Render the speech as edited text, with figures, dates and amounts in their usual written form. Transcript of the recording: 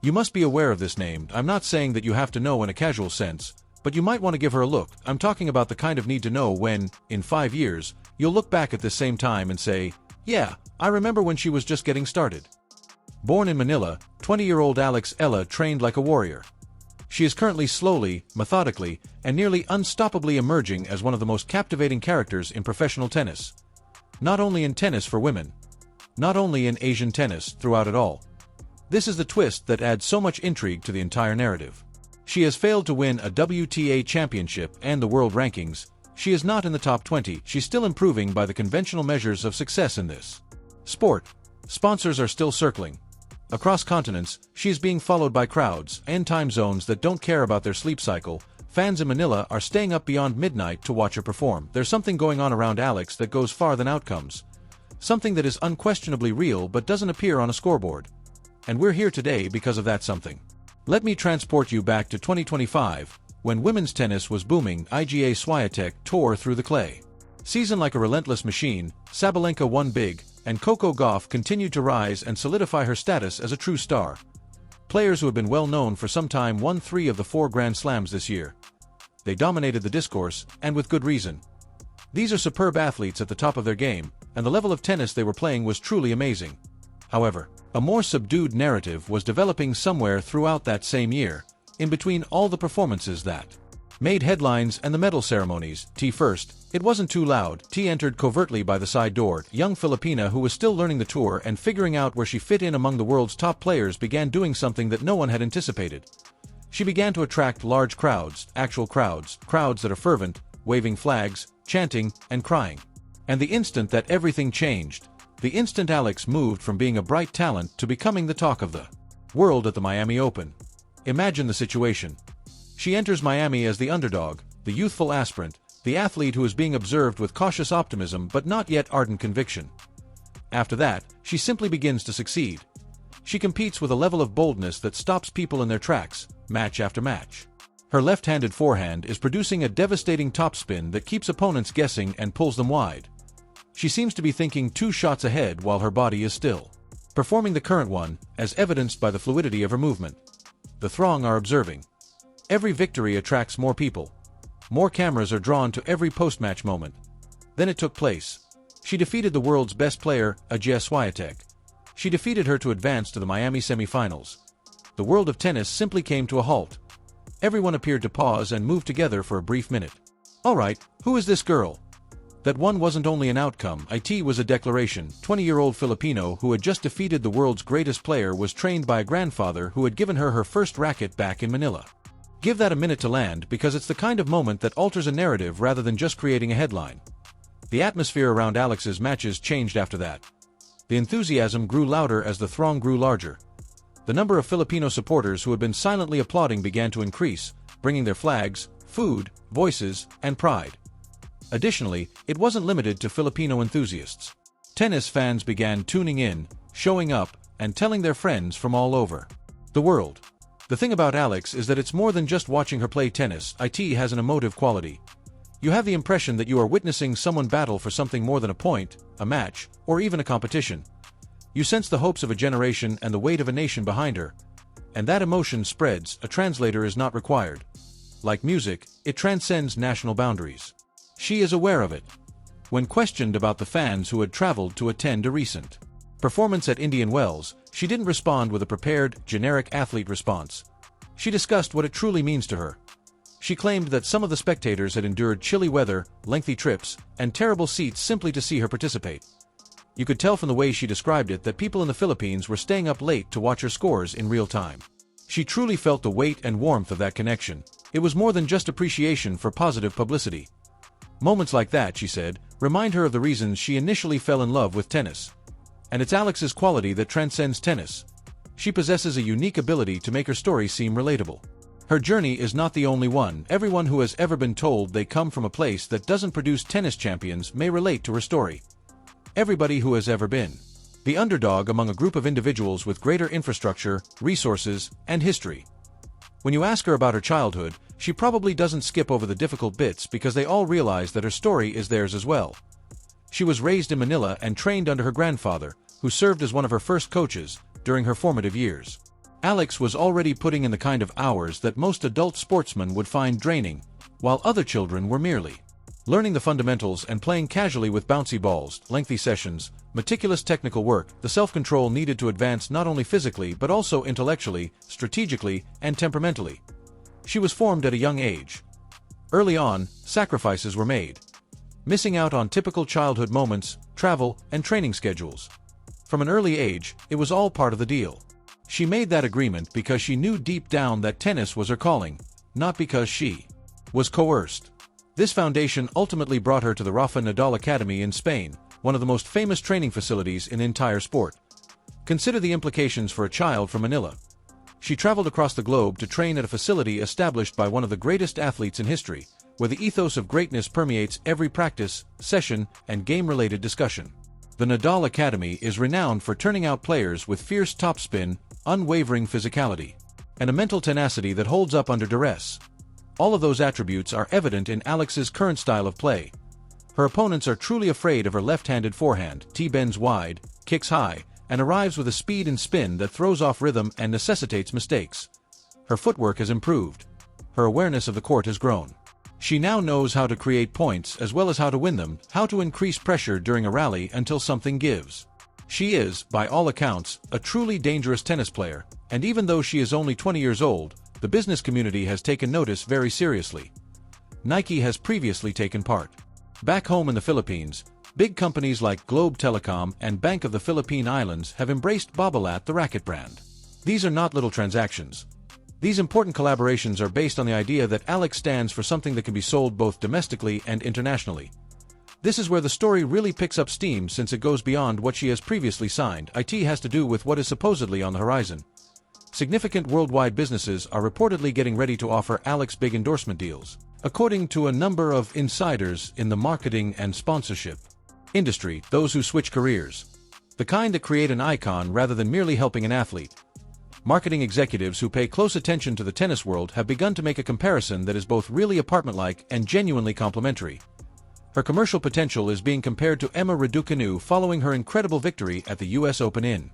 You must be aware of this name. I'm not saying that you have to know in a casual sense, but you might want to give her a look. I'm talking about the kind of need to know when, in 5 years, you'll look back at this same time and say, yeah, I remember when she was just getting started. Born in Manila, 20-year-old Alex Eala trained like a warrior. She is currently slowly, methodically, and nearly unstoppably emerging as one of the most captivating characters in professional tennis. Not only in tennis for women. Not only in Asian tennis, throughout it all. This is the twist that adds so much intrigue to the entire narrative. She has failed to win a WTA championship and the world rankings. She is not in the top 20. She's still improving by the conventional measures of success in this sport. Sponsors are still circling. Across continents, she is being followed by crowds and time zones that don't care about their sleep cycle. Fans in Manila are staying up beyond midnight to watch her perform. There's something going on around Alex that goes far than outcomes. Something that is unquestionably real but doesn't appear on a scoreboard. And we're here today because of that something. Let me transport you back to 2025, when women's tennis was booming. WTA Tour through the clay. Seasoned like a relentless machine, Sabalenka won big, and Coco Gauff continued to rise and solidify her status as a true star. Players who have been well known for some time won 3 of the 4 Grand Slams this year. They dominated the discourse, and with good reason. These are superb athletes at the top of their game, and the level of tennis they were playing was truly amazing. However, a more subdued narrative was developing somewhere throughout that same year, in between all the performances that made headlines and the medal ceremonies. First, it wasn't too loud. Entered covertly by the side door. Young Filipina who was still learning the tour and figuring out where she fit in among the world's top players began doing something that no one had anticipated. She began to attract large crowds, actual crowds that are fervent, waving flags, chanting, and crying. And the instant that everything changed, the instant Alex moved from being a bright talent to becoming the talk of the world at the Miami Open. Imagine the situation. She enters Miami as the underdog, the youthful aspirant, the athlete who is being observed with cautious optimism but not yet ardent conviction. After that, she simply begins to succeed. She competes with a level of boldness that stops people in their tracks, match after match. Her left-handed forehand is producing a devastating topspin that keeps opponents guessing and pulls them wide. She seems to be thinking 2 shots ahead while her body is still performing the current one, as evidenced by the fluidity of her movement. The throng are observing. Every victory attracts more people. More cameras are drawn to every post-match moment. Then it took place. She defeated the world's best player, Swiatek. She defeated her to advance to the Miami semifinals. The world of tennis simply came to a halt. Everyone appeared to pause and move together for a brief minute. Alright, who is this girl? That one wasn't only an outcome, it was a declaration. 20-year-old Filipino who had just defeated the world's greatest player was trained by a grandfather who had given her her first racket back in Manila. Give that a minute to land, because it's the kind of moment that alters a narrative rather than just creating a headline. The atmosphere around Alex's matches changed after that. The enthusiasm grew louder as the throng grew larger. The number of Filipino supporters who had been silently applauding began to increase, bringing their flags, food, voices, and pride. Additionally, it wasn't limited to Filipino enthusiasts. Tennis fans began tuning in, showing up, and telling their friends from all over the world. The thing about Alex is that it's more than just watching her play tennis. It has an emotive quality. You have the impression that you are witnessing someone battle for something more than a point, a match, or even a competition. You sense the hopes of a generation and the weight of a nation behind her. And that emotion spreads. A translator is not required. Like music, it transcends national boundaries. She is aware of it. When questioned about the fans who had traveled to attend a recent performance at Indian Wells, she didn't respond with a prepared, generic athlete response. She discussed what it truly means to her. She claimed that some of the spectators had endured chilly weather, lengthy trips, and terrible seats simply to see her participate. You could tell from the way she described it that people in the Philippines were staying up late to watch her scores in real time. She truly felt the weight and warmth of that connection. It was more than just appreciation for positive publicity. Moments like that, she said, remind her of the reasons she initially fell in love with tennis. And it's Alex's quality that transcends tennis. She possesses a unique ability to make her story seem relatable. Her journey is not the only one. Everyone who has ever been told they come from a place that doesn't produce tennis champions may relate to her story. Everybody who has ever been the underdog among a group of individuals with greater infrastructure, resources, and history. When you ask her about her childhood, she probably doesn't skip over the difficult bits because they all realize that her story is theirs as well. She was raised in Manila and trained under her grandfather, who served as one of her first coaches during her formative years. Alex was already putting in the kind of hours that most adult sportsmen would find draining, while other children were merely learning the fundamentals and playing casually with bouncy balls, lengthy sessions, meticulous technical work, the self-control needed to advance not only physically but also intellectually, strategically, and temperamentally. She was formed at a young age. Early on, sacrifices were made, missing out on typical childhood moments, travel, and training schedules. From an early age, it was all part of the deal. She made that agreement because she knew deep down that tennis was her calling, not because she was coerced. This foundation ultimately brought her to the Rafa Nadal Academy in Spain, one of the most famous training facilities in the entire sport. Consider the implications for a child from Manila. She traveled across the globe to train at a facility established by one of the greatest athletes in history, where the ethos of greatness permeates every practice, session, and game-related discussion. The Nadal Academy is renowned for turning out players with fierce topspin, unwavering physicality, and a mental tenacity that holds up under duress. All of those attributes are evident in Alex's current style of play. Her opponents are truly afraid of her left-handed forehand. T bends wide, kicks high, and arrives with a speed and spin that throws off rhythm and necessitates mistakes. Her footwork has improved. Her awareness of the court has grown. She now knows how to create points as well as how to win them, how to increase pressure during a rally until something gives. She is, by all accounts, a truly dangerous tennis player, and even though she is only 20 years old, the business community has taken notice very seriously. Nike has previously taken part. Back home in the Philippines, big companies like Globe Telecom and Bank of the Philippine Islands have embraced Babolat, the racket brand. These are not little transactions. These important collaborations are based on the idea that Alex stands for something that can be sold both domestically and internationally. This is where the story really picks up steam since it goes beyond what she has previously signed. It has to do with what is supposedly on the horizon. Significant worldwide businesses are reportedly getting ready to offer Alex big endorsement deals, according to a number of insiders in the marketing and sponsorship industry, those who switch careers. The kind that create an icon rather than merely helping an athlete. Marketing executives who pay close attention to the tennis world have begun to make a comparison that is both really apartment-like and genuinely complimentary. Her commercial potential is being compared to Emma Raducanu following her incredible victory at the US Open in